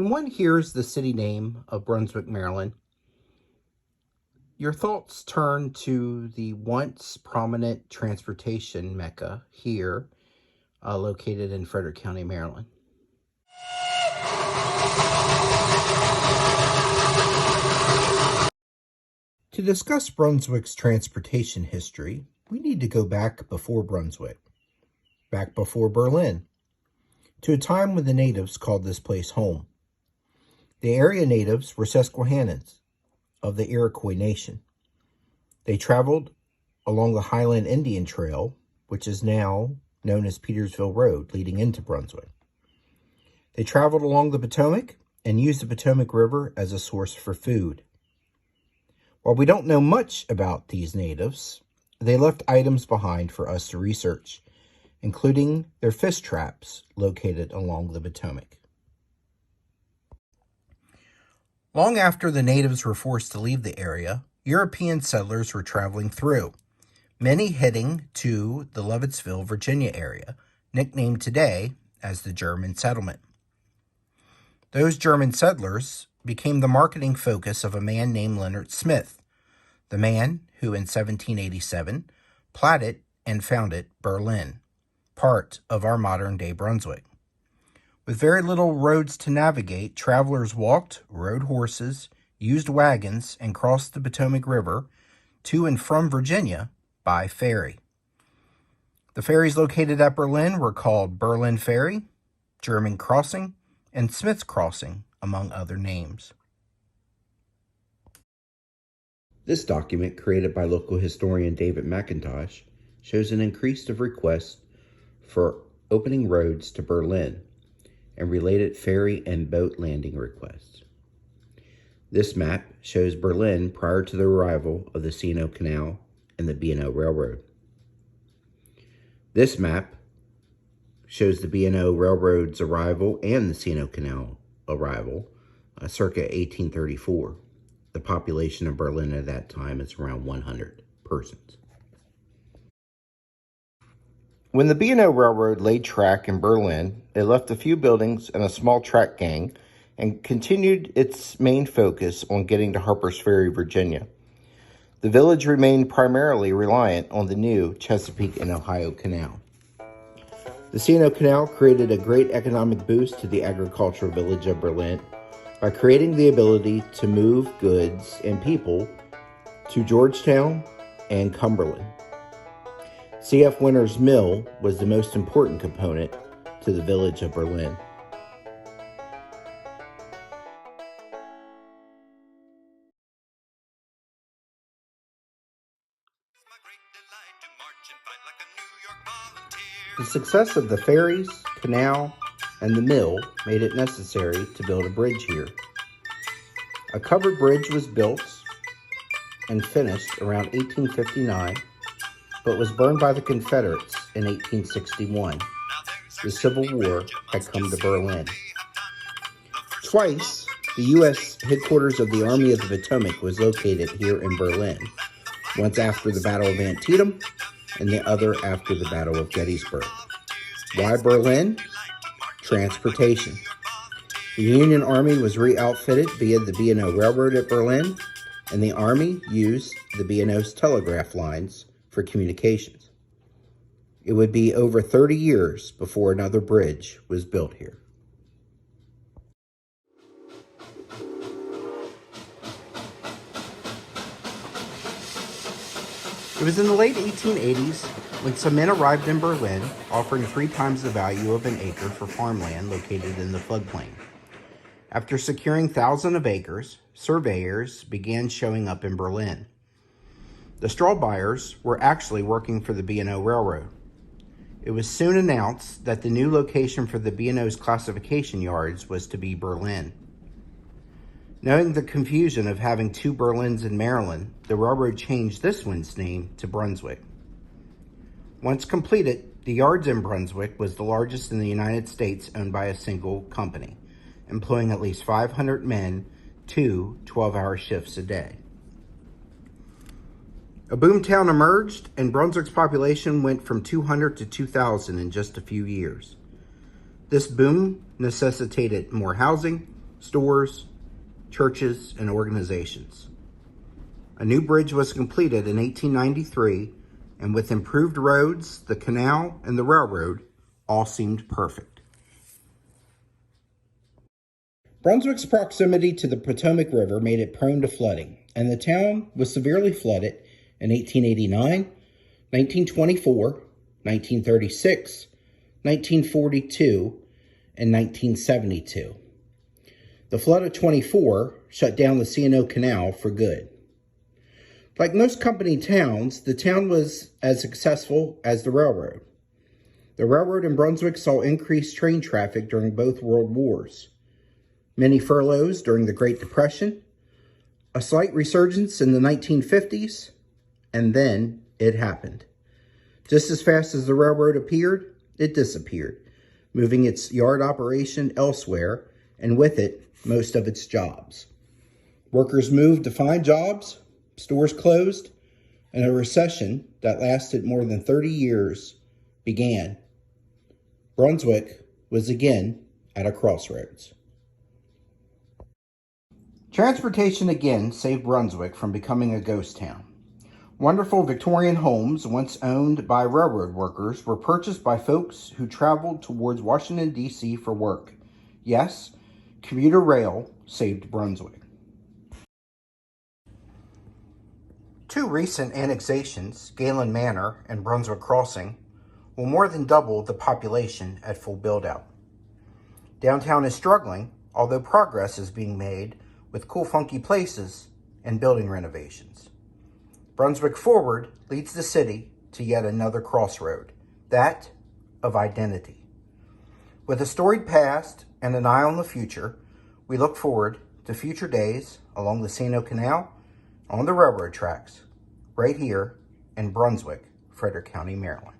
When one hears the city name of Brunswick, Maryland, your thoughts turn to the once prominent transportation mecca here, located in Frederick County, Maryland. To discuss Brunswick's transportation history, we need to go back before Brunswick, back before Berlin, to a time when the natives called this place home. The area natives were Susquehannons of the Iroquois Nation. They traveled along the Highland Indian Trail, which is now known as Petersville Road, leading into Brunswick. They traveled along the Potomac and used the Potomac River as a source for food. While we don't know much about these natives, they left items behind for us to research, including their fish traps located along the Potomac. Long after the natives were forced to leave the area, European settlers were traveling through, many heading to the Lovettsville, Virginia area, nicknamed today as the German settlement. Those German settlers became the marketing focus of a man named Leonard Smith, the man who in 1787 platted and founded Berlin, part of our modern-day Brunswick. With very little roads to navigate, travelers walked, rode horses, used wagons, and crossed the Potomac River to and from Virginia by ferry. The ferries located at Berlin were called Berlin Ferry, German Crossing, and Smith's Crossing, among other names. This document, created by local historian David McIntosh, shows an increase of requests for opening roads to Berlin and related ferry and boat landing requests. This map shows Berlin prior to the arrival of the C&O Canal and the B&O Railroad. This map shows the B&O Railroad's arrival and the C&O Canal arrival circa 1834. The population of Berlin at that time is around 100 persons. When the B&O Railroad laid track in Berlin, it left a few buildings and a small track gang and continued its main focus on getting to Harper's Ferry, Virginia. The village remained primarily reliant on the new Chesapeake and Ohio Canal. The C&O Canal created a great economic boost to the agricultural village of Berlin by creating the ability to move goods and people to Georgetown and Cumberland. C.F. Winter's mill was the most important component to the village of Berlin. The success of the ferries, canal, and the mill made it necessary to build a bridge here. A covered bridge was built and finished around 1859, but was burned by the Confederates in 1861. The Civil War had come to Berlin. Twice, the U.S. headquarters of the Army of the Potomac was located here in Berlin, once after the Battle of Antietam and the other after the Battle of Gettysburg. Why Berlin? Transportation. The Union Army was re-outfitted via the B&O Railroad at Berlin, and the Army used the B&O's telegraph lines for communications. It would be over 30 years before another bridge was built here. It was in the late 1880s when some men arrived in Berlin offering 3 times the value of an acre for farmland located in the floodplain. After securing thousands of acres, surveyors began showing up in Berlin. The straw buyers were actually working for the B&O Railroad. It was soon announced that the new location for the B&O's classification yards was to be Berlin. Knowing the confusion of having 2 Berlins in Maryland, the railroad changed this one's name to Brunswick. Once completed, the yards in Brunswick was the largest in the United States owned by a single company, employing at least 500 men, 2 12-hour shifts a day. A boomtown emerged, and Brunswick's population went from 200 to 2,000 in just a few years. This boom necessitated more housing, stores, churches, and organizations. A new bridge was completed in 1893, and with improved roads, the canal, and the railroad, all seemed perfect. Brunswick's proximity to the Potomac River made it prone to flooding, and the town was severely flooded in 1889, 1924, 1936, 1942, and 1972. The flood of 24 shut down the C&O Canal for good. Like most company towns, the town was as successful as the railroad. The railroad in Brunswick saw increased train traffic during both world wars, many furloughs during the Great Depression, a slight resurgence in the 1950s, and then it happened. Just as fast as the railroad appeared, it disappeared, moving its yard operation elsewhere, and with it, most of its jobs. Workers moved to find jobs, stores closed, and a recession that lasted more than 30 years began. Brunswick was again at a crossroads. Transportation again saved Brunswick from becoming a ghost town. Wonderful Victorian homes, once owned by railroad workers, were purchased by folks who traveled towards Washington, D.C. for work. Yes, commuter rail saved Brunswick. Two recent annexations, Galen Manor and Brunswick Crossing, will more than double the population at full build-out. Downtown is struggling, although progress is being made with cool, funky places and building renovations. Brunswick Forward leads the city to yet another crossroad, that of identity. With a storied past and an eye on the future, we look forward to future days along the C&O Canal, on the railroad tracks, right here in Brunswick, Frederick County, Maryland.